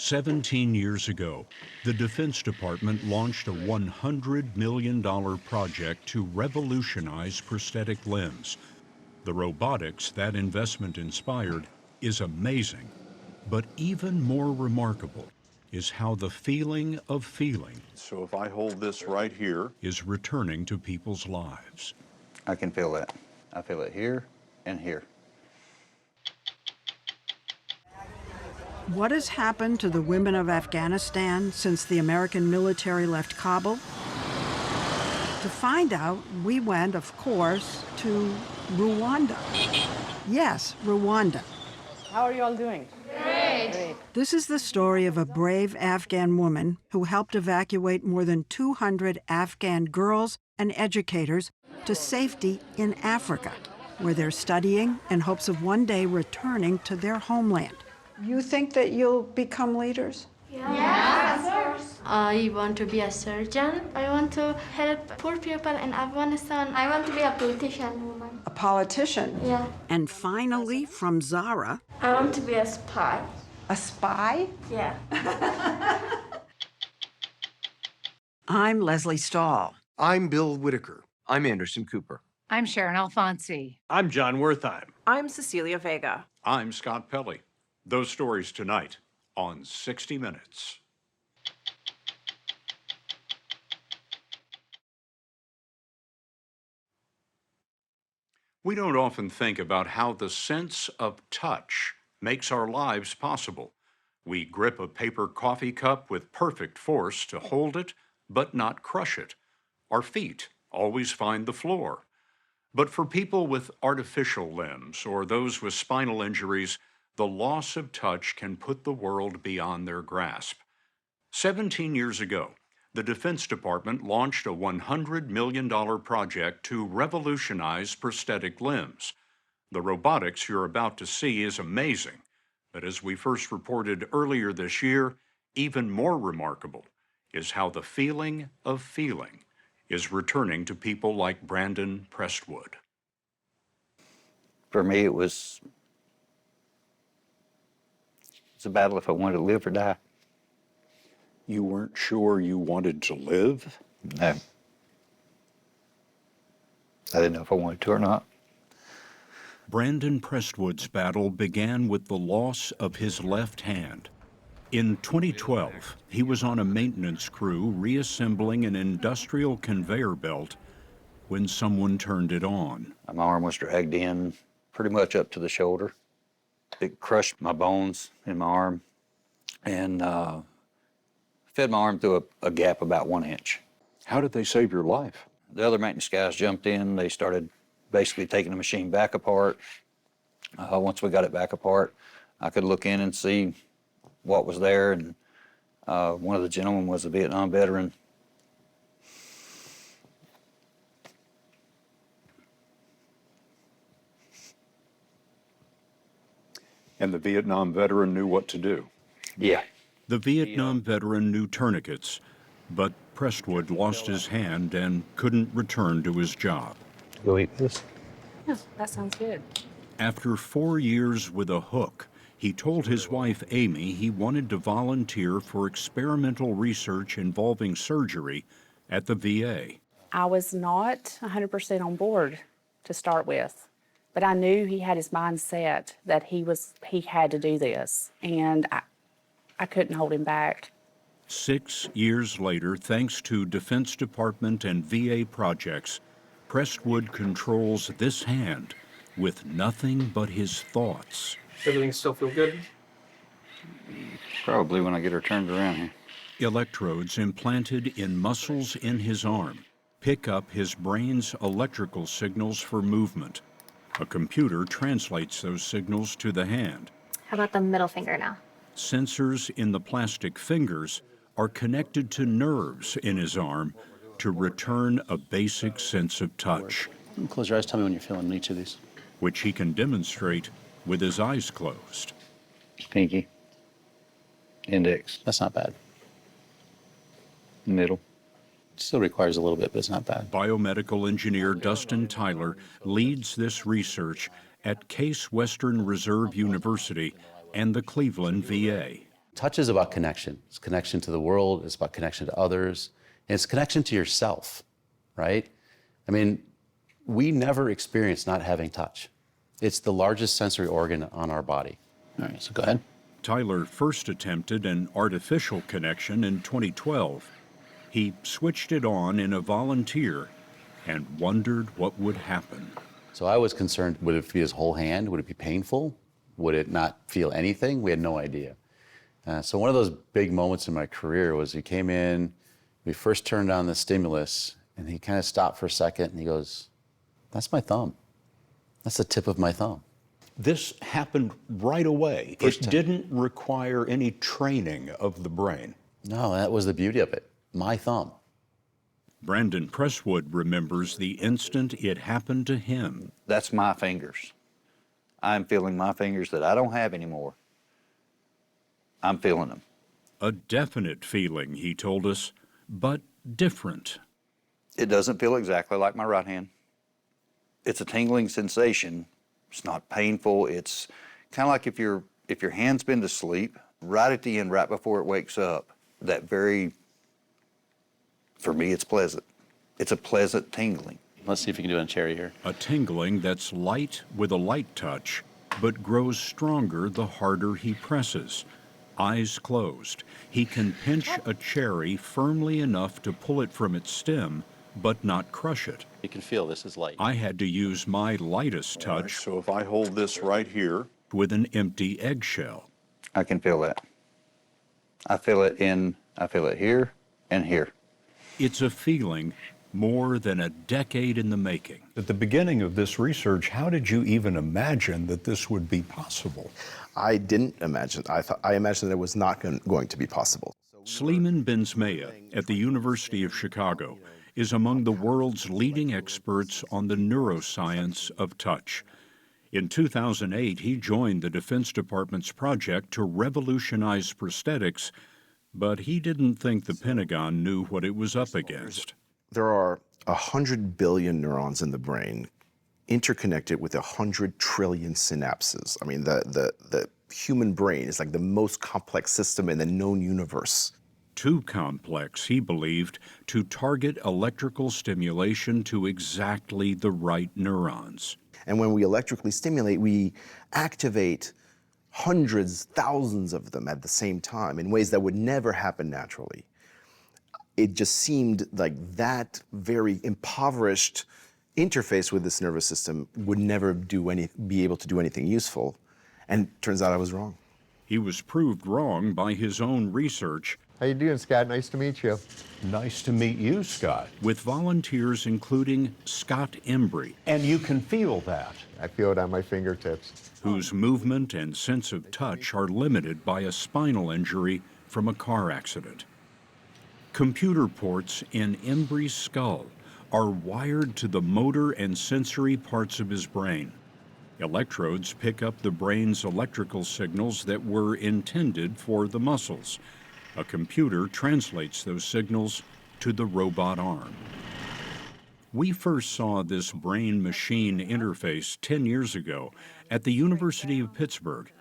17 years ago, the Defense Department launched a $100 million project to revolutionize prosthetic limbs. The robotics that investment inspired is amazing, but even more remarkable is how the feeling of feeling So if I hold this right here, is returning to people's lives. I can feel that. I feel it here and here. What has happened to the women of Afghanistan since the American military left Kabul? To find out, we went, of course, to Rwanda. Yes, Rwanda. How are you all doing? Great. This is the story of a brave Afghan woman who helped evacuate more than 200 Afghan girls and educators to safety in Africa, where they're studying in hopes of one day returning to their homeland. You think that you'll become leaders? Yeah, of course. I want to be a surgeon. I want to help poor people in Afghanistan. I want to be a politician woman. A politician? Yeah. And finally, from Zara, I want to be a spy. a spy? Yeah. I'm Leslie Stahl. I'm Bill Whitaker. I'm Anderson Cooper. I'm Sharon Alfonsi. I'm John Wertheim. I'm Cecilia Vega. I'm Scott Pelley. Those stories tonight on 60 Minutes. We don't often think about how the sense of touch makes our lives possible. We grip a paper coffee cup with perfect force to hold it, but not crush it. Our feet always find the floor. But for people with artificial limbs or those with spinal injuries, the loss of touch can put the world beyond their grasp. 17 years ago, the Defense Department launched a $100 million project to revolutionize prosthetic limbs. The robotics you're about to see is amazing, but as we first reported earlier this year, even more remarkable is how the feeling of feeling is returning to people like Brandon Prestwood. For me, it's a battle if I wanted to live or die. you weren't sure you wanted to live? No. I didn't know if I wanted to or not. Brandon Prestwood's battle began with the loss of his left hand. In 2012, he was on a maintenance crew reassembling an industrial conveyor belt when someone turned it on. My arm was dragged in pretty much up to the shoulder. It crushed my bones in my arm and fed my arm through a gap about 1 inch. How did they save your life? The other maintenance guys jumped in. They started basically taking the machine back apart. Once we got it back apart, I could look in and see what was there, and one of the gentlemen was a Vietnam veteran. And the Vietnam veteran knew what to do? Yeah. The Vietnam veteran knew tourniquets, but Prestwood lost his hand and couldn't return to his job. Go eat this. Yeah, that sounds good. After 4 years with a hook, he told his wife, Amy, he wanted to volunteer for experimental research involving surgery at the VA. I was not 100% on board to start with, but I knew he had his mind set that he had to do this, and I couldn't hold him back. 6 years later, thanks to Defense Department and VA projects, Prestwood controls this hand with nothing but his thoughts. Everything still feel good? Probably when I get her turned around here. Electrodes implanted in muscles in his arm pick up his brain's electrical signals for movement. A computer translates those signals to the hand. How about the middle finger now? Sensors in the plastic fingers are connected to nerves in his arm to return a basic sense of touch. Close your eyes, tell me when you're feeling each of these. Which he can demonstrate with his eyes closed. Pinky. Index. That's not bad. Middle. Still requires a little bit, but it's not bad. Biomedical engineer Dustin Tyler leads this research at Case Western Reserve University and the Cleveland VA. Touch is about connection. It's connection to the world, it's about connection to others, and it's connection to yourself, right? I mean, we never experience not having touch. It's the largest sensory organ on our body. All right, so go ahead. Tyler first attempted an artificial connection in 2012. He switched it on in a volunteer and wondered what would happen. So I was concerned, would it be his whole hand? Would it be painful? Would it not feel anything? We had no idea. So one of those big moments in my career was he came in, we first turned on the stimulus, and he kind of stopped for a second, and he goes, "That's my thumb. That's the tip of my thumb." This happened right away. First It time. didn't require any training of the brain. No, that was the beauty of it. My thumb. Brandon Presswood remembers the instant it happened to him. That's my fingers. I'm feeling my fingers that I don't have anymore. I'm feeling them. A definite feeling, he told us, but different. It doesn't feel exactly like my right hand. It's a tingling sensation. It's not painful. It's kind of like if your hand's been to sleep, right at the end, right before it wakes up, for me, it's pleasant. It's a pleasant tingling. Let's see if you can do it on cherry here. A tingling that's light with a light touch, but grows stronger the harder he presses. Eyes closed, he can pinch a cherry firmly enough to pull it from its stem, but not crush it. You can feel this is light. I had to use my lightest touch So if I hold this right here, with an empty eggshell. I can feel that. I feel it here and here. It's a feeling more than a decade in the making. at the beginning of this research, how did you even imagine that this would be possible? I didn't imagine. I imagined that it was not going to be possible. Sleeman Benzmaya at the University of Chicago is among the world's leading experts on the neuroscience of touch. In 2008, he joined the Defense Department's project to revolutionize prosthetics, but he didn't think the Pentagon knew what it was up against. There are 100 billion neurons in the brain, interconnected with 100 trillion synapses. I mean, the human brain is like the most complex system in the known universe. Too complex, he believed, to target electrical stimulation to exactly the right neurons. And when we electrically stimulate, we activate hundreds, thousands of them at the same time in ways that would never happen naturally. It just seemed like that very impoverished interface with this nervous system would never be able to do anything useful. And turns out I was wrong. He was proved wrong by his own research. How you doing, Scott? Nice to meet you. Nice to meet you, Scott. With volunteers including Scott Embry. And you can feel that. I feel it on my fingertips. Whose movement and sense of touch are limited by a spinal injury from a car accident. Computer ports in Embry's skull are wired to the motor and sensory parts of his brain. Electrodes pick up the brain's electrical signals that were intended for the muscles. A computer translates those signals to the robot arm. We first saw this brain-machine interface 10 years ago at the University of Pittsburgh,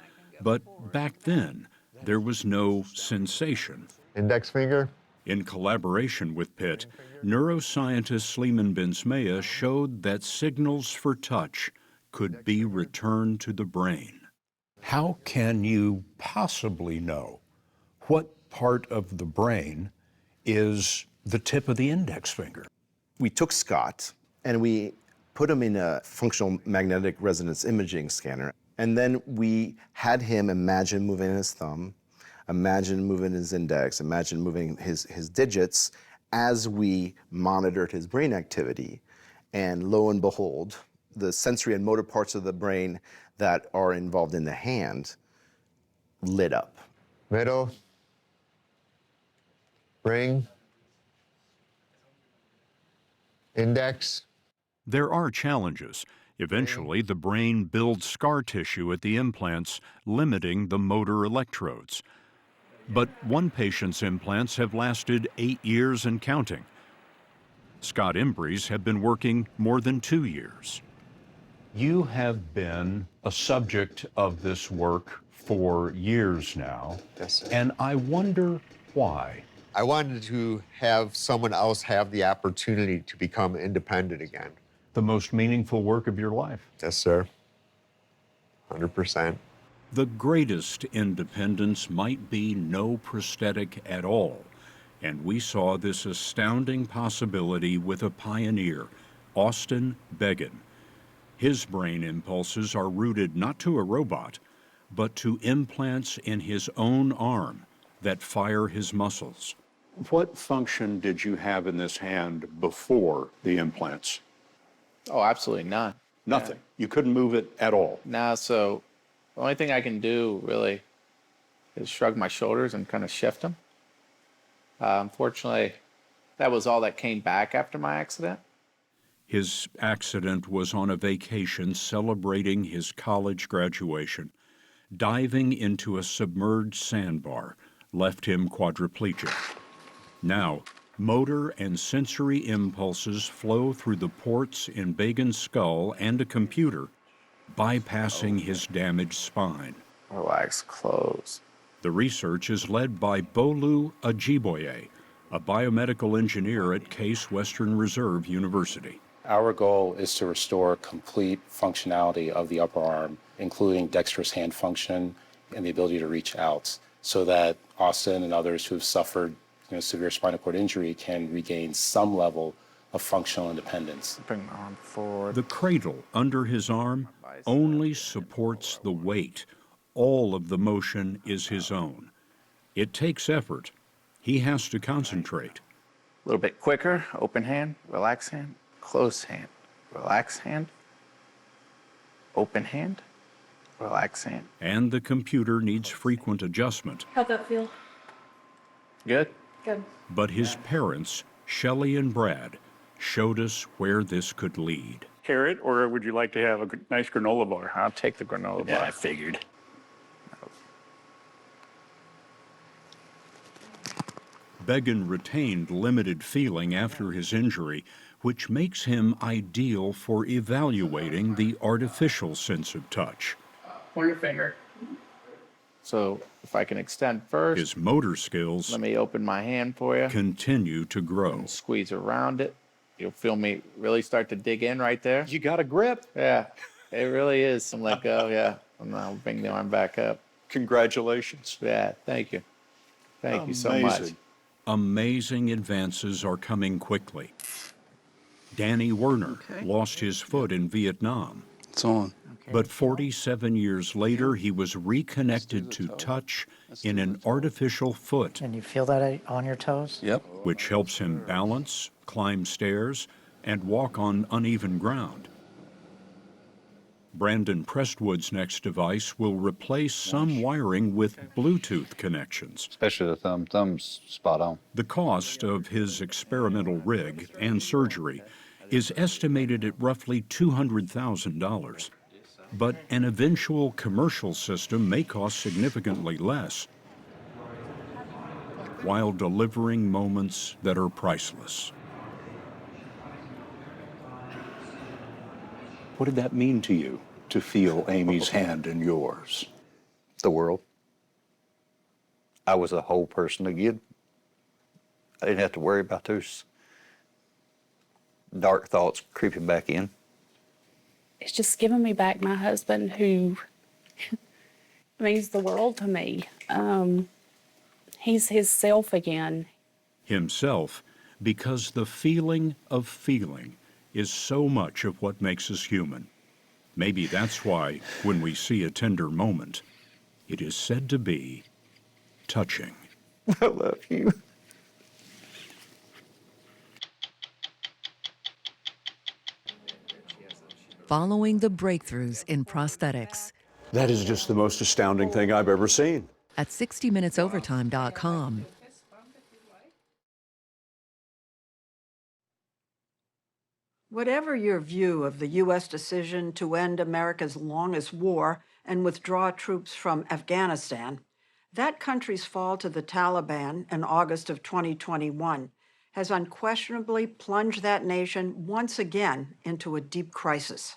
but back then there was no sensation. Index finger? In collaboration with Pitt, neuroscientist Sleeman Benzmaya showed that signals for touch could be returned to the brain. How can you possibly know what part of the brain is the tip of the index finger? We took Scott and we put him in a functional magnetic resonance imaging scanner. And then we had him imagine moving his thumb, imagine moving his index, imagine moving his digits as we monitored his brain activity. And lo and behold, the sensory and motor parts of the brain that are involved in the hand lit up. Middle. Ring. Index. There are challenges. Eventually, the brain builds scar tissue at the implants, limiting the motor electrodes. But one patient's implants have lasted 8 years and counting. Scott Embry's have been working more than 2 years. You have been a subject of this work for years now. Yes, sir. And I wonder why. I wanted to have someone else have the opportunity to become independent again. The most meaningful work of your life. Yes, sir. 100%. The greatest independence might be no prosthetic at all, and we saw this astounding possibility with a pioneer, Austin Beggin. His brain impulses are rooted not to a robot, but to implants in his own arm that fire his muscles. What function did you have in this hand before the implants? Oh, absolutely none. Nothing. You couldn't move it at all. Now, so the only thing I can do really is shrug my shoulders and kind of shift them. Unfortunately, that was all that came back after my accident. His accident was on a vacation celebrating his college graduation. Diving into a submerged sandbar left him quadriplegic. Now, motor and sensory impulses flow through the ports in Begin's skull and a computer, bypassing his damaged spine. Relax, close. The research is led by Bolu Ajiboye, a biomedical engineer at Case Western Reserve University. Our goal is to restore complete functionality of the upper arm, including dexterous hand function and the ability to reach out, so that Austin and others who have suffered severe spinal cord injury can regain some level of functional independence. Bring my arm forward. The cradle under his arm only supports the weight. All of the motion is his own. It takes effort. He has to concentrate. A little bit quicker. Open hand, relax hand, close hand, relax hand, open hand, relax hand. And the computer needs frequent adjustment. How'd that feel? Good? Good. But his parents, Shelley and Brad, showed us where this could lead. Carrot, or would you like to have a nice granola bar? I'll take the granola bar. I figured. Beggin retained limited feeling after his injury, which makes him ideal for evaluating the artificial sense of touch. Pointer finger. So if I can extend first. His motor skills Let me open my hand for you. continue to grow. And squeeze around it. You'll feel me really start to dig in right there. You got a grip. Yeah, it really is. I'm let go, yeah. And I'll bring the arm back up. Congratulations. Yeah, thank you. Thank you so much. Amazing advances are coming quickly. Danny Werner lost his foot in Vietnam. It's on. But 47 years later, he was reconnected to touch in an artificial foot. Can you feel that on your toes? Yep. Which helps him balance, climb stairs, and walk on uneven ground. Brandon Prestwood's next device will replace some wiring with Bluetooth connections. Especially the thumb. Thumb's spot on. The cost of his experimental rig and surgery is estimated at roughly $200,000. But an eventual commercial system may cost significantly less, while delivering moments that are priceless. What did that mean to you, to feel Amy's hand in yours? The world. I was a whole person again. I didn't have to worry about those dark thoughts creeping back in. It's just giving me back my husband, who means the world to me. He's his self again. Himself, because the feeling of feeling is so much of what makes us human. Maybe that's why, when we see a tender moment, it is said to be touching. I love you. Following the breakthroughs in prosthetics. That is just the most astounding thing I've ever seen. At 60minutesovertime.com. Whatever your view of the U.S. decision to end America's longest war and withdraw troops from Afghanistan, that country's fall to the Taliban in August of 2021 has unquestionably plunged that nation once again into a deep crisis.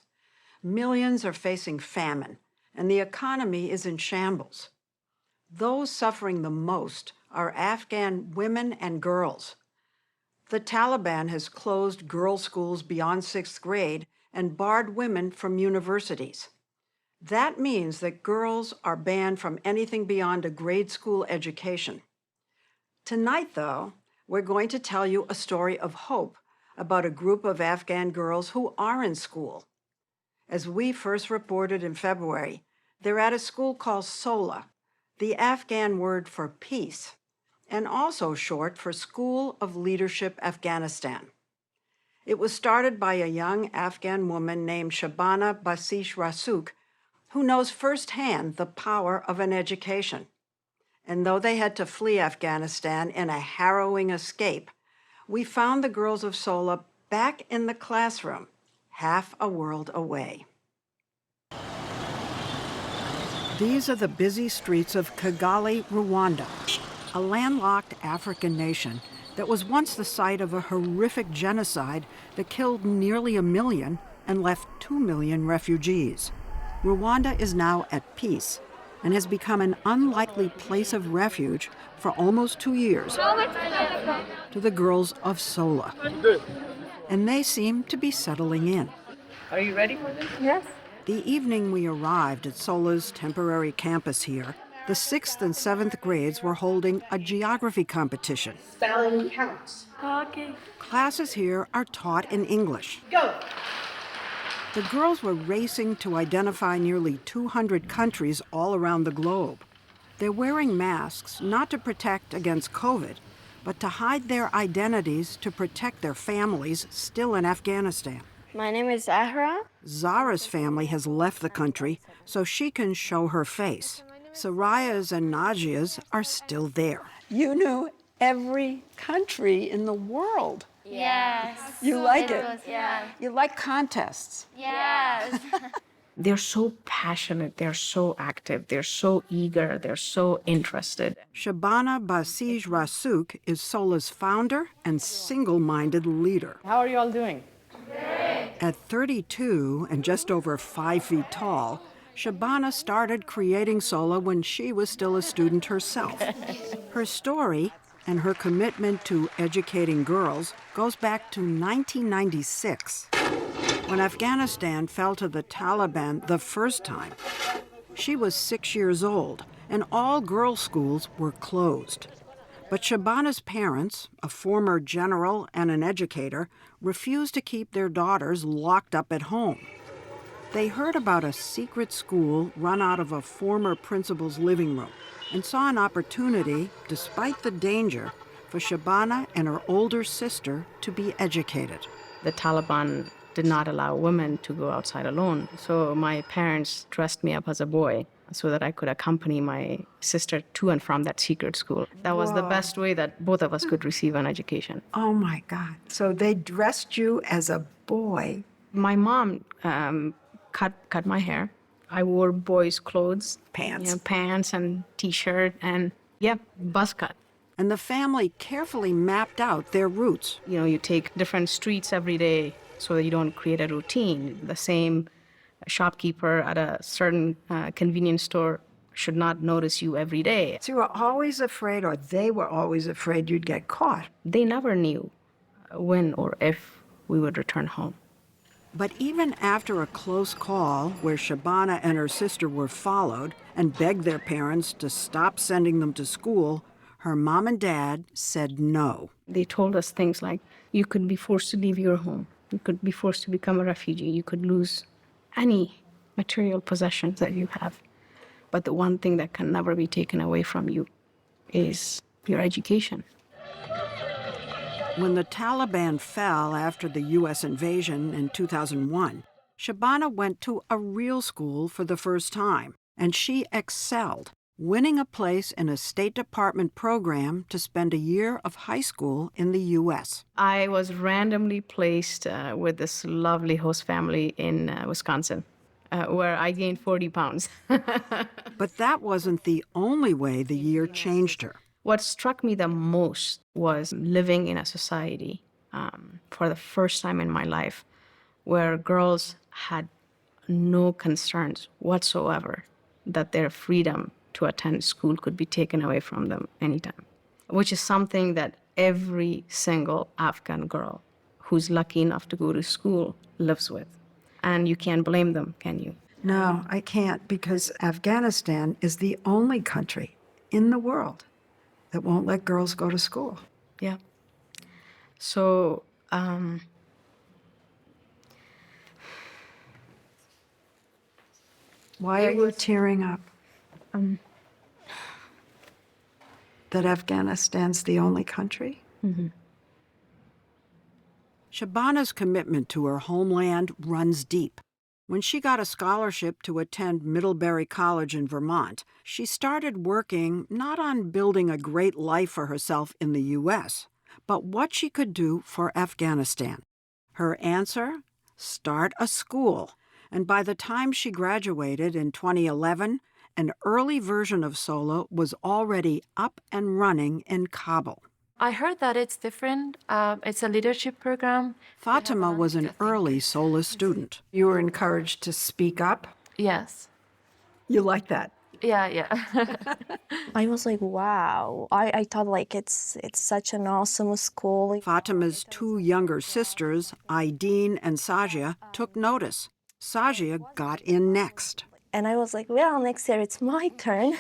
Millions are facing famine, and the economy is in shambles. Those suffering the most are Afghan women and girls. The Taliban has closed girls' schools beyond 6th grade and barred women from universities. That means that girls are banned from anything beyond a grade school education. Tonight, though, we're going to tell you a story of hope about a group of Afghan girls who are in school. As we first reported in February, they're at a school called SOLA, the Afghan word for peace, and also short for School of Leadership Afghanistan. It was started by a young Afghan woman named Shabana Basish Rasuk, who knows firsthand the power of an education. And though they had to flee Afghanistan in a harrowing escape, we found the Girls of SOLA back in the classroom, half a world away. These are the busy streets of Kigali, Rwanda, a landlocked African nation that was once the site of a horrific genocide that killed nearly 1 million and left 2 million refugees. Rwanda is now at peace and has become an unlikely place of refuge for almost 2 years to the Girls of SOLA. And they seem to be settling in. Are you ready for this? Yes. The evening we arrived at SOLA's temporary campus here, the 6th and 7th grades were holding a geography competition. Spelling counts. Okay. Classes here are taught in English. Go. The girls were racing to identify nearly 200 countries all around the globe. They're wearing masks not to protect against COVID, but to hide their identities to protect their families still in Afghanistan. My name is Zahra. Zara's family has left the country so she can show her face. Saraya's and Najia's are still there. You knew every country in the world. Yes. You like it? Yeah. You like contests. Yes. They're so passionate, they're so active, they're so eager, they're so interested. Shabana Basij Rasuk is SOLA's founder and single-minded leader. How are you all doing? At 32 and just over 5 feet tall, Shabana started creating SOLA when she was still a student herself. Her story and her commitment to educating girls goes back to 1996, when Afghanistan fell to the Taliban the first time. She was 6 years old, and all girls' schools were closed. But Shabana's parents, a former general and an educator, refused to keep their daughters locked up at home. They heard about a secret school run out of a former principal's living room and saw an opportunity, despite the danger, for Shabana and her older sister to be educated. The Taliban did not allow women to go outside alone, so my parents dressed me up as a boy so that I could accompany my sister to and from that secret school. That was the best way that both of us could receive an education. Oh my God. So they dressed you as a boy? My mom cut my hair. I wore boys' clothes. Pants. Pants and T-shirt and, buzz cut. And the family carefully mapped out their routes. You take different streets every day so that you don't create a routine. The same shopkeeper at a certain convenience store should not notice you every day. So you were always afraid, or they were always afraid you'd get caught. They never knew when or if we would return home. But even after a close call where Shabana and her sister were followed and begged their parents to stop sending them to school, her mom and dad said no. They told us things like, you could be forced to leave your home. You could be forced to become a refugee. You could lose any material possessions that you have. But the one thing that can never be taken away from you is your education. When the Taliban fell after the U.S. invasion in 2001, Shabana went to a real school for the first time, and she excelled, winning a place in a State Department program to spend a year of high school in the U.S. I was randomly placed with this lovely host family in Wisconsin, where I gained 40 pounds. But that wasn't the only way the year changed her. What struck me the most was living in a society for the first time in my life where girls had no concerns whatsoever that their freedom to attend school could be taken away from them anytime, which is something that every single Afghan girl who's lucky enough to go to school lives with. And you can't blame them, can you? No, I can't, because Afghanistan is the only country in the world that won't let girls go to school. Yeah. So, Why are you tearing up? That Afghanistan's the only country? mhm. Shabana's commitment to her homeland runs deep. When she got a scholarship to attend Middlebury College in Vermont, she started working not on building a great life for herself in the U.S., but what she could do for Afghanistan. Her answer? Start a school. And by the time she graduated in 2011, an early version of SOLA was already up and running in Kabul. I heard that it's different. It's a leadership program. Fatima was an early SOLA student. You were encouraged to speak up? Yes. You like that? Yeah. I was like, wow. I thought like it's such an awesome school. Fatima's two younger sisters, Aideen and Sajia, took notice. Sajia got in next. And I was like, well, next year it's my turn.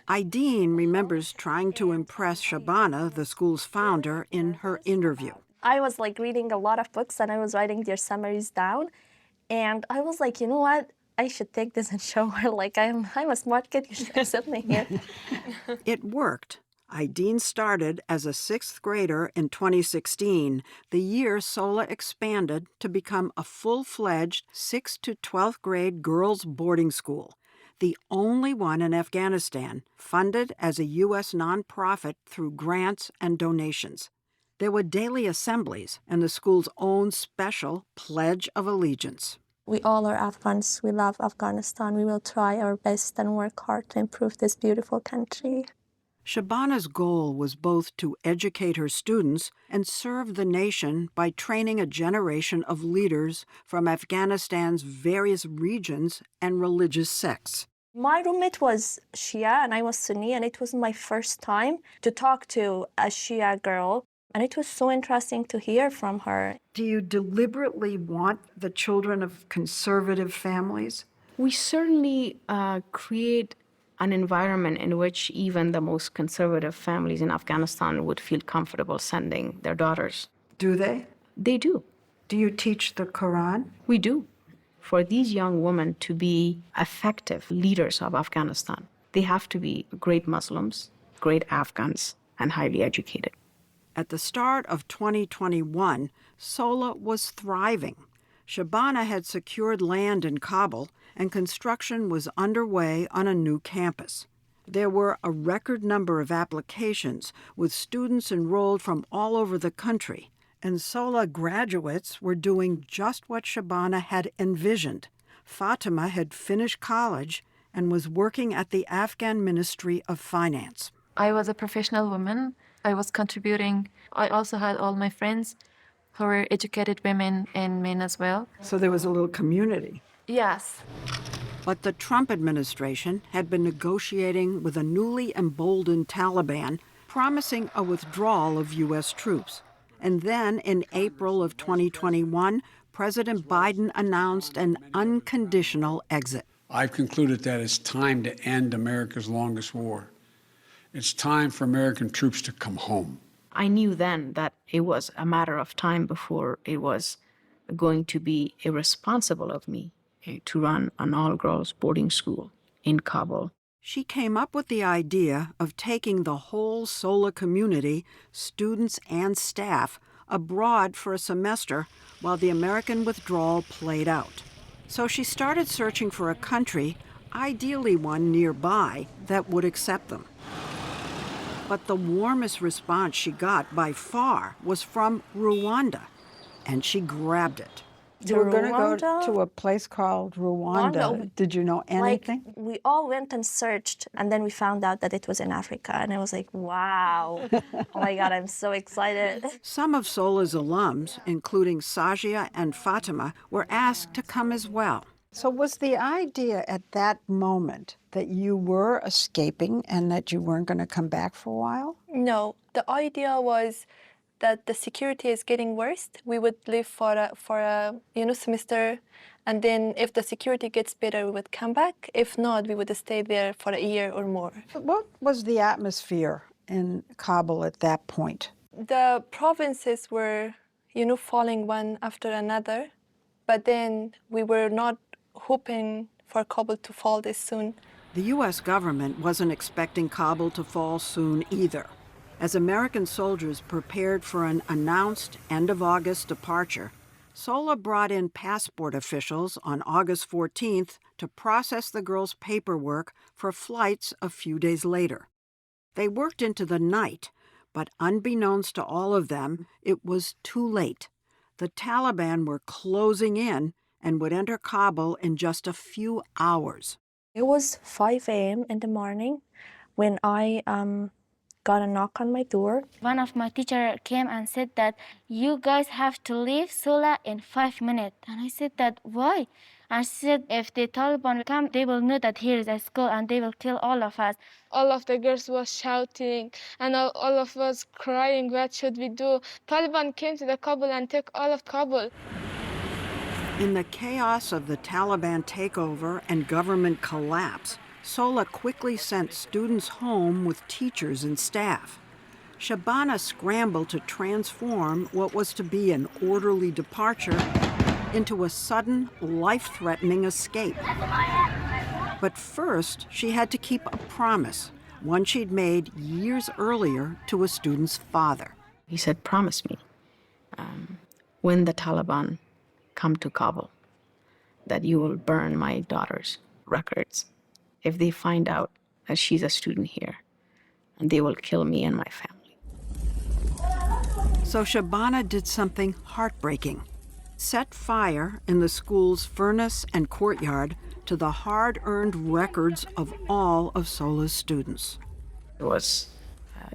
Aideen remembers trying to impress Shabana, the school's founder, in her interview. I was like reading a lot of books and I was writing their summaries down. And I was like, you know what? I should take this and show her like I'm a smart kid. You should accept me here. It worked. Aideen started as a sixth grader in 2016, the year SOLA expanded to become a full-fledged 6th to 12th grade girls' boarding school, the only one in Afghanistan, funded as a U.S. nonprofit through grants and donations. There were daily assemblies and the school's own special Pledge of Allegiance. We all are Afghans. We love Afghanistan. We will try our best and work hard to improve this beautiful country. Shabana's goal was both to educate her students and serve the nation by training a generation of leaders from Afghanistan's various regions and religious sects. My roommate was Shia and I was Sunni, and it was my first time to talk to a Shia girl, and it was so interesting to hear from her. Do you deliberately want the children of conservative families? We certainly create an environment in which even the most conservative families in Afghanistan would feel comfortable sending their daughters. Do they? They do. Do you teach the Quran? We do. For these young women to be effective leaders of Afghanistan, they have to be great Muslims, great Afghans, and highly educated. At the start of 2021, SOLA was thriving. Shabana had secured land in Kabul, and construction was underway on a new campus. There were a record number of applications, with students enrolled from all over the country, and SOLA graduates were doing just what Shabana had envisioned. Fatima had finished college and was working at the Afghan Ministry of Finance. I was a professional woman. I was contributing. I also had all my friends who were educated women and men as well. So there was a little community. Yes. But the Trump administration had been negotiating with a newly emboldened Taliban, promising a withdrawal of U.S. troops. And then, in April of 2021, President Biden announced an unconditional exit. I've concluded that it's time to end America's longest war. It's time for American troops to come home. I knew then that it was a matter of time before it was going to be irresponsible of me to run an all-girls boarding school in Kabul. She came up with the idea of taking the whole SOLA community, students and staff, abroad for a semester while the American withdrawal played out. So she started searching for a country, ideally one nearby, that would accept them. But the warmest response she got by far was from Rwanda, and she grabbed it. You were going to go to a place called Rwanda. Did you know anything? Like, we all went and searched, and then we found out that it was in Africa, and I was like, wow. Oh my God, I'm so excited. Some of SOLA's alums, including Sajia and Fatima, were asked to come as well. So was the idea at that moment that you were escaping and that you weren't going to come back for a while? No, the idea was that the security is getting worse. We would live for a semester, and then if the security gets better, we would come back. If not, we would stay there for a year or more. What was the atmosphere in Kabul at that point? The provinces were, falling one after another, but then we were not hoping for Kabul to fall this soon. The U.S. government wasn't expecting Kabul to fall soon either. As American soldiers prepared for an announced end-of-August departure, SOLA brought in passport officials on August 14th to process the girls' paperwork for flights a few days later. They worked into the night, but unbeknownst to all of them, it was too late. The Taliban were closing in and would enter Kabul in just a few hours. It was 5 a.m. in the morning when I got a knock on my door. One of my teacher came and said that you guys have to leave SOLA in 5 minutes. And I said that, why? And she said, if the Taliban come, they will know that here is a school and they will kill all of us. All of the girls was shouting and all of us crying, what should we do? Taliban came to the Kabul and took all of Kabul. In the chaos of the Taliban takeover and government collapse, SOLA quickly sent students home with teachers and staff. Shabana scrambled to transform what was to be an orderly departure into a sudden, life-threatening escape. But first, she had to keep a promise, one she'd made years earlier to a student's father. He said, promise me, when the Taliban come to Kabul, that you will burn my daughter's records if they find out that she's a student here, and they will kill me and my family. So Shabana did something heartbreaking. Set fire in the school's furnace and courtyard to the hard-earned records of all of SOLA's students. It was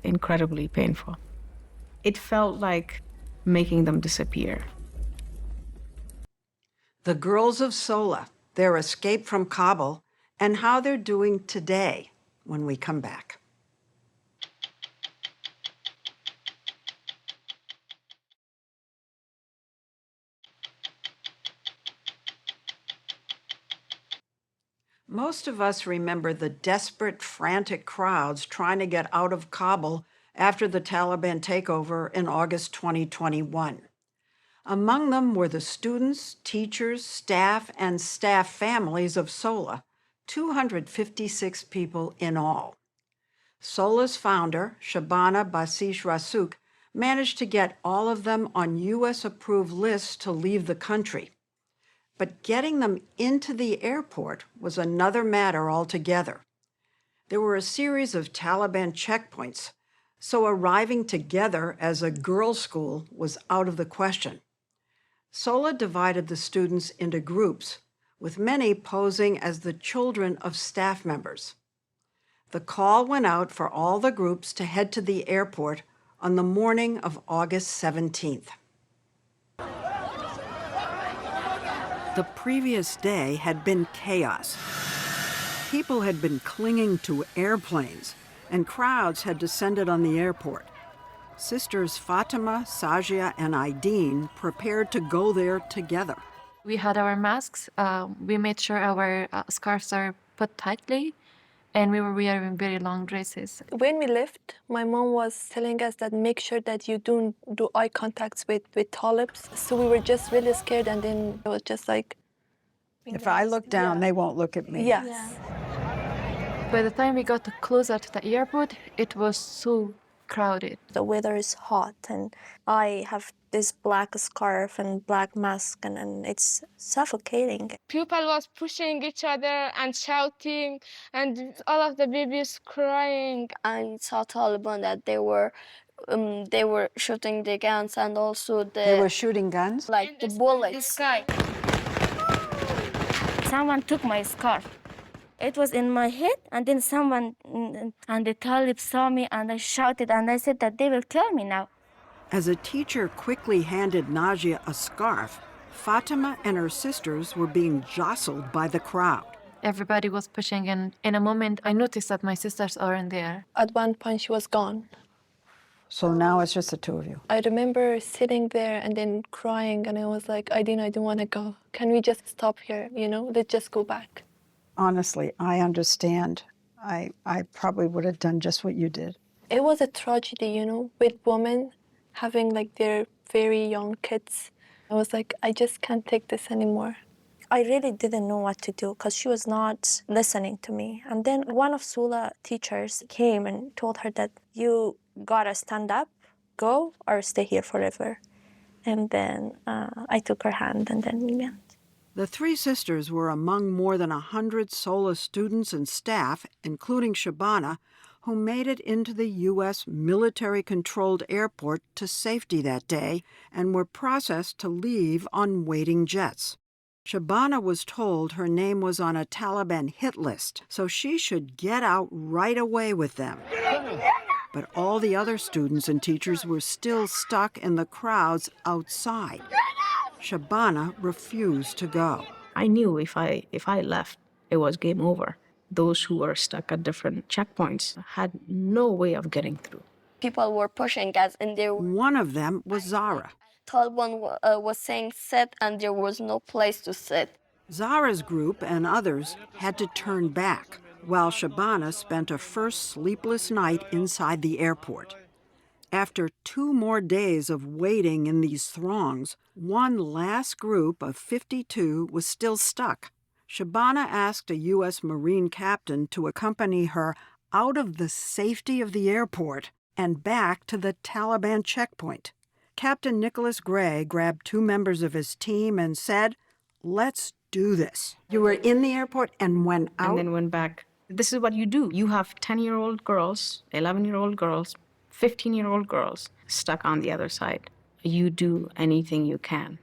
incredibly painful. It felt like making them disappear. The Girls of SOLA, their escape from Kabul, and how they're doing today when we come back. Most of us remember the desperate, frantic crowds trying to get out of Kabul after the Taliban takeover in August 2021. Among them were the students, teachers, staff, and staff families of SOLA, 256 people in all. SOLA's founder, Shabana Basish Rasuk, managed to get all of them on U.S.-approved lists to leave the country. But getting them into the airport was another matter altogether. There were a series of Taliban checkpoints, so arriving together as a girls' school was out of the question. SOLA divided the students into groups, with many posing as the children of staff members. The call went out for all the groups to head to the airport on the morning of August 17th. The previous day had been chaos. People had been clinging to airplanes, and crowds had descended on the airport. Sisters Fatima, Sajia, and Aideen prepared to go there together. We had our masks. We made sure our scarves are put tightly, and we were wearing very long dresses. When we left, my mom was telling us that make sure that you don't do eye contacts with Talibs. So we were just really scared, and then it was just like... If I look down, they won't look at me. Yes. Yeah. By the time we got closer to the airport, it was so crowded. The weather is hot, and I have this black scarf and black mask, and it's suffocating. People was pushing each other and shouting, and all of the babies crying. I saw Taliban that they were shooting the guns, and also They were shooting guns? like the bullets. The sky. Someone took my scarf. It was in my head, and then someone, and the Talibs saw me, and I shouted, and I said that they will kill me now. As a teacher quickly handed Najia a scarf, Fatima and her sisters were being jostled by the crowd. Everybody was pushing, and in a moment, I noticed that my sisters aren't there. At one point, she was gone. So now it's just the two of you. I remember sitting there and then crying, and I was like, I don't want to go. Can we just stop here, Let's just go back. Honestly, I understand. I probably would have done just what you did. It was a tragedy, with women having like their very young kids. I was like, I just can't take this anymore. I really didn't know what to do because she was not listening to me. And then one of SOLA teachers came and told her that you gotta stand up, go, or stay here forever. And then I took her hand and then we went. The three sisters were among more than 100 SOLA students and staff, including Shabana, who made it into the U.S. military-controlled airport to safety that day and were processed to leave on waiting jets. Shabana was told her name was on a Taliban hit list, so she should get out right away with them. But all the other students and teachers were still stuck in the crowds outside. Shabana refused to go. I knew if I left, it was game over. Those who were stuck at different checkpoints had no way of getting through. People were pushing us, and one of them was Zara. Taliban was saying sit, and there was no place to sit. Zara's group and others had to turn back, while Shabana spent a first sleepless night inside the airport. After 2 more days of waiting in these throngs, one last group of 52 was still stuck. Shabana asked a U.S. Marine captain to accompany her out of the safety of the airport and back to the Taliban checkpoint. Captain Nicholas Gray grabbed 2 members of his team and said, "Let's do this." You were in the airport and went out? And then went back. This is what you do. You have 10-year-old girls, 11-year-old girls, 15-year-old girls stuck on the other side. You do anything you can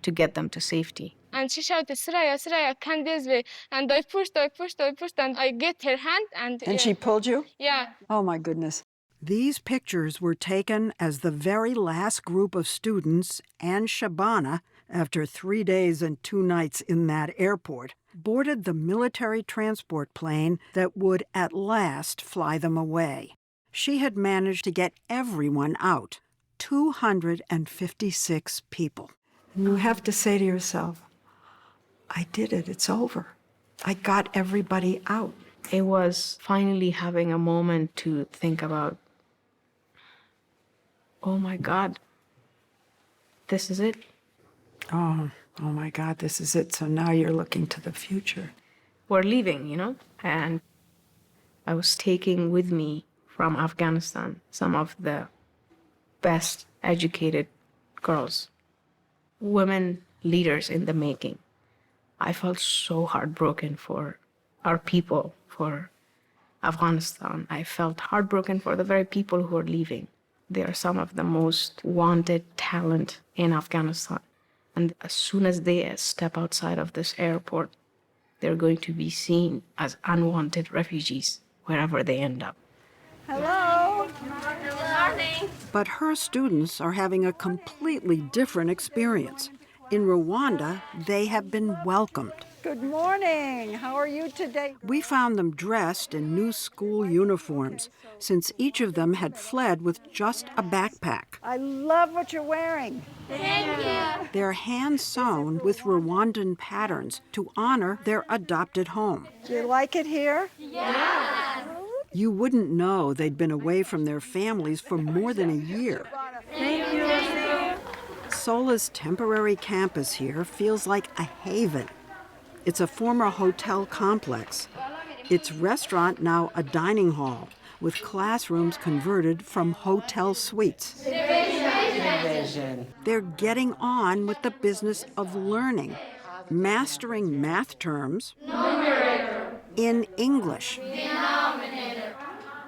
to get them to safety. And she shouted, Soraya, Soraya, come this way. And I pushed, and I get her hand. And she pulled you? Yeah. Oh, my goodness. These pictures were taken as the very last group of students and Shabana, after 3 days and 2 nights in that airport, boarded the military transport plane that would at last fly them away. She had managed to get everyone out, 256 people. And you have to say to yourself, I did it, it's over. I got everybody out. It was finally having a moment to think about, oh my God, this is it. Oh my God, this is it. So now you're looking to the future. We're leaving, and I was taking with me from Afghanistan some of the best educated girls, women leaders in the making. I felt so heartbroken for our people, for Afghanistan. I felt heartbroken for the very people who are leaving. They are some of the most wanted talent in Afghanistan. And as soon as they step outside of this airport, they're going to be seen as unwanted refugees wherever they end up. Hello. Good morning. But her students are having a completely different experience. In Rwanda, they have been welcomed. Good morning. How are you today? We found them dressed in new school uniforms, since each of them had fled with just a backpack. I love what you're wearing. Thank you. They're hand-sewn with Rwandan patterns to honor their adopted home. Do you like it here? Yeah. You wouldn't know they'd been away from their families for more than a year. Thank you. SOLA's temporary campus here feels like a haven. It's a former hotel complex. Its restaurant now a dining hall, with classrooms converted from hotel suites. Division. They're getting on with the business of learning, mastering math terms in English.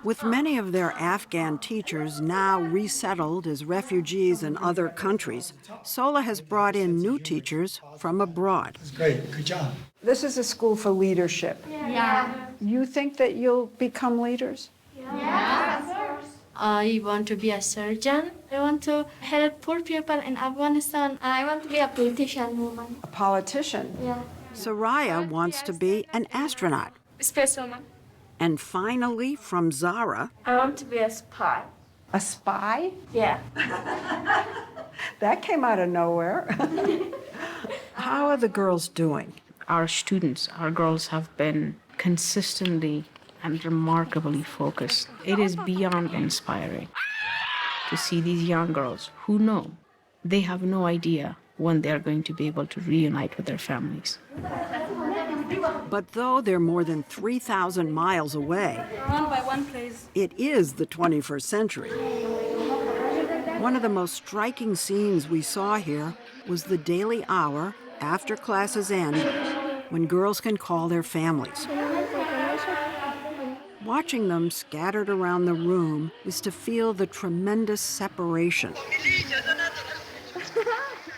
With many of their Afghan teachers now resettled as refugees in other countries, SOLA has brought in new teachers from abroad. That's great. Good job. This is a school for leadership. Yeah. You think that you'll become leaders? Yeah. I want to be a surgeon. I want to help poor people in Afghanistan. I want to be a politician woman. A politician? Yeah. Soraya wants to be an astronaut. Space woman. And finally, from Zara, I want to be a spy. A spy? Yeah. that came out of nowhere. How are the girls doing? Our students, our girls, have been consistently and remarkably focused. It is beyond inspiring to see these young girls who know they have no idea when they're going to be able to reunite with their families. But though they're more than 3,000 miles away, One by one, please. it is the 21st century. One of the most striking scenes we saw here was the daily hour after classes end when girls can call their families. Watching them scattered around the room is to feel the tremendous separation.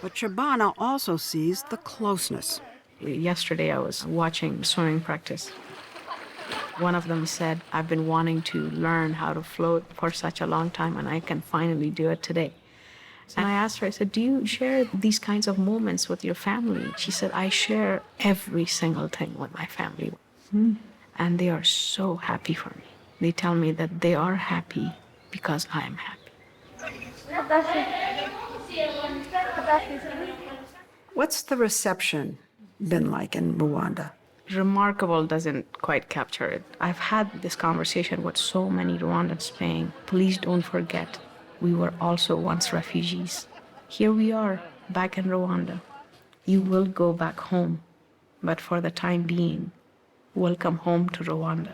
But Shabana also sees the closeness. Yesterday, I was watching swimming practice. One of them said, I've been wanting to learn how to float for such a long time, and I can finally do it today. And I asked her, I said, do you share these kinds of moments with your family? She said, I share every single thing with my family. And they are so happy for me. They tell me that they are happy because I am happy. What's the reception been like in Rwanda? Remarkable doesn't quite capture it. I've had this conversation with so many Rwandans saying, please don't forget, we were also once refugees. Here we are, back in Rwanda. You will go back home, but for the time being, welcome home to Rwanda.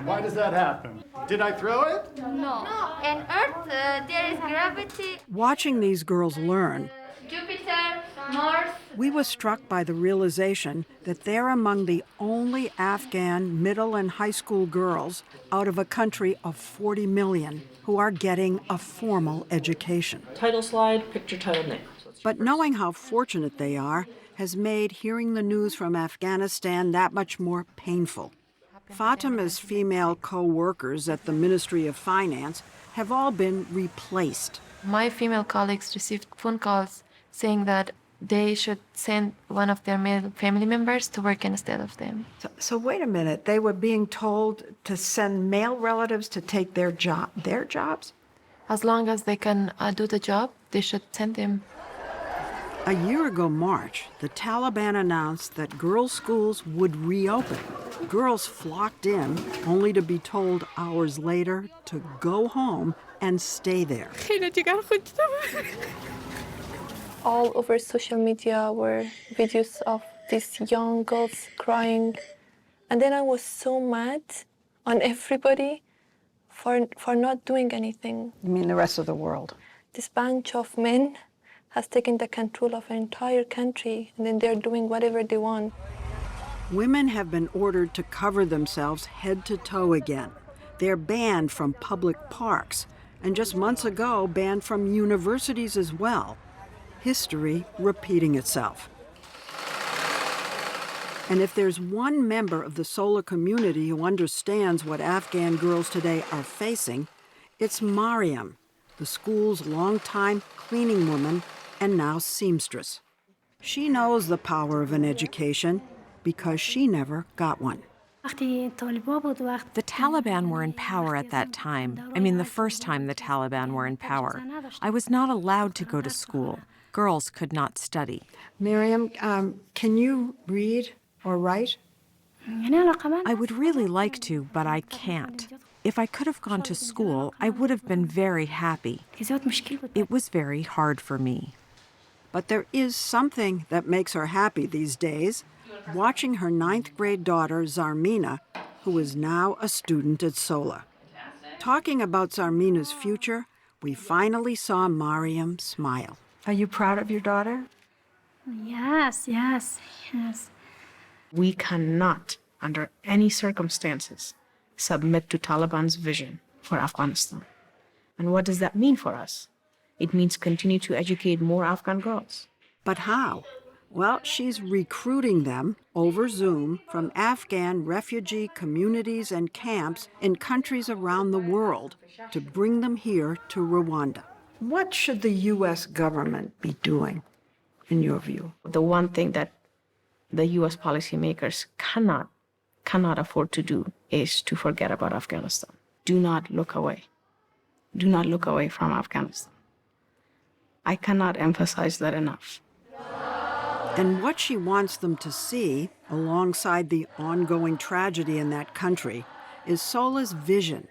Why does that happen? Did I throw it? No. In Earth, there is gravity. Watching these girls learn, Jupiter, Mars. we were struck by the realization that they're among the only Afghan middle and high school girls out of a country of 40 million who are getting a formal education. Title slide, picture, title, name. But knowing how fortunate they are has made hearing the news from Afghanistan that much more painful. Fatima's female co-workers at the Ministry of Finance have all been replaced. My female colleagues received phone calls saying that they should send one of their male family members to work instead of them. So wait a minute, they were being told to send male relatives to take their jobs? As long as they can do the job, they should send them. A year ago March, the Taliban announced that girls' schools would reopen. Girls flocked in, only to be told hours later to go home and stay there. All over social media were videos of these young girls crying. And then I was so mad on everybody for not doing anything. You mean the rest of the world? This bunch of men has taken the control of an entire country, and then they're doing whatever they want. Women have been ordered to cover themselves head to toe again. They're banned from public parks, and just months ago banned from universities as well. History repeating itself. And if there's one member of the SOLA community who understands what Afghan girls today are facing, it's Mariam, the school's longtime cleaning woman and now seamstress. She knows the power of an education because she never got one. The Taliban were in power at that time. I mean, the first time the Taliban were in power. I was not allowed to go to school. Girls could not study. Miriam, can you read or write? I would really like to, but I can't. If I could have gone to school, I would have been very happy. It was very hard for me. But there is something that makes her happy these days, watching her 9th grade daughter, Zarmina, who is now a student at SOLA. Talking about Zarmina's future, we finally saw Mariam smile. Are you proud of your daughter? Yes. We cannot, under any circumstances, submit to Taliban's vision for Afghanistan. And what does that mean for us? It means continue to educate more Afghan girls. But how? Well, she's recruiting them over Zoom from Afghan refugee communities and camps in countries around the world to bring them here to Rwanda. What should the U.S. government be doing, in your view? The one thing that the U.S. policymakers cannot afford to do is to forget about Afghanistan. Do not look away. Do not look away from Afghanistan. I cannot emphasize that enough. And what she wants them to see, alongside the ongoing tragedy in that country, is SOLA's vision: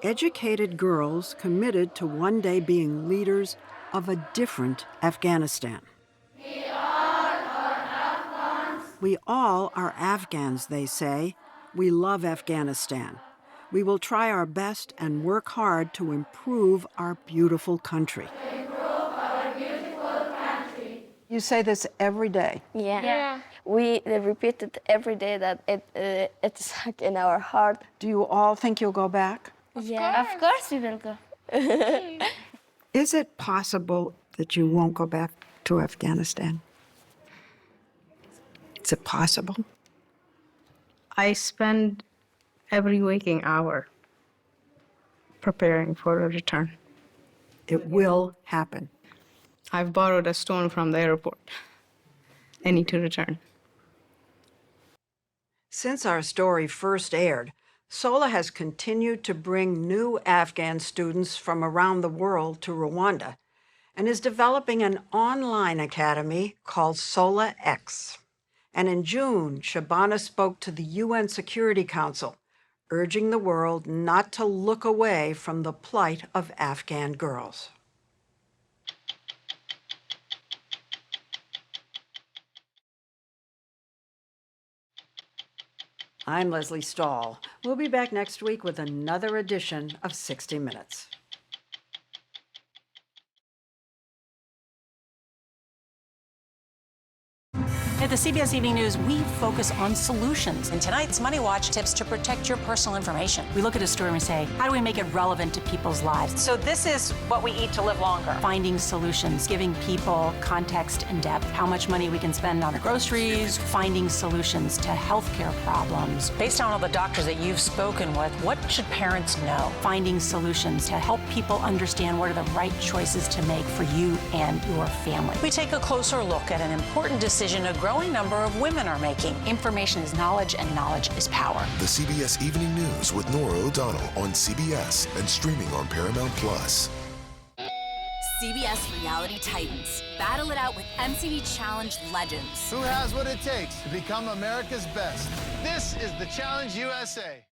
educated girls committed to one day being leaders of a different Afghanistan. We all are Afghans, they say. We love Afghanistan. We will try our best and work hard to improve our beautiful country. You say this every day. Yeah. We repeat it every day that it's like in our heart. Do you all think you'll go back? Yeah. Of course we will go. Is it possible that you won't go back to Afghanistan? Is it possible? I spend every waking hour preparing for a return. It will happen. I've borrowed a stone from the airport. I need to return. Since our story first aired, SOLA has continued to bring new Afghan students from around the world to Rwanda and is developing an online academy called SOLA X. And in June, Shabana spoke to the UN Security Council, urging the world not to look away from the plight of Afghan girls. I'm Leslie Stahl. We'll be back next week with another edition of 60 Minutes. At the CBS Evening News, we focus on solutions. In tonight's Money Watch, tips to protect your personal information. We look at a story and we say, how do we make it relevant to people's lives? So this is what we eat to live longer. Finding solutions, giving people context and depth, how much money we can spend on groceries, finding solutions to healthcare problems. Based on all the doctors that you've spoken with, what should parents know? Finding solutions to help people understand what are the right choices to make for you and your family. We take a closer look at an important decision a growing number of women are making. Information is knowledge, and knowledge is power. The CBS Evening News with Nora O'Donnell on CBS and streaming on Paramount+. CBS Reality Titans. Battle it out with MTV Challenge legends. Who has what it takes to become America's best? This is the Challenge USA.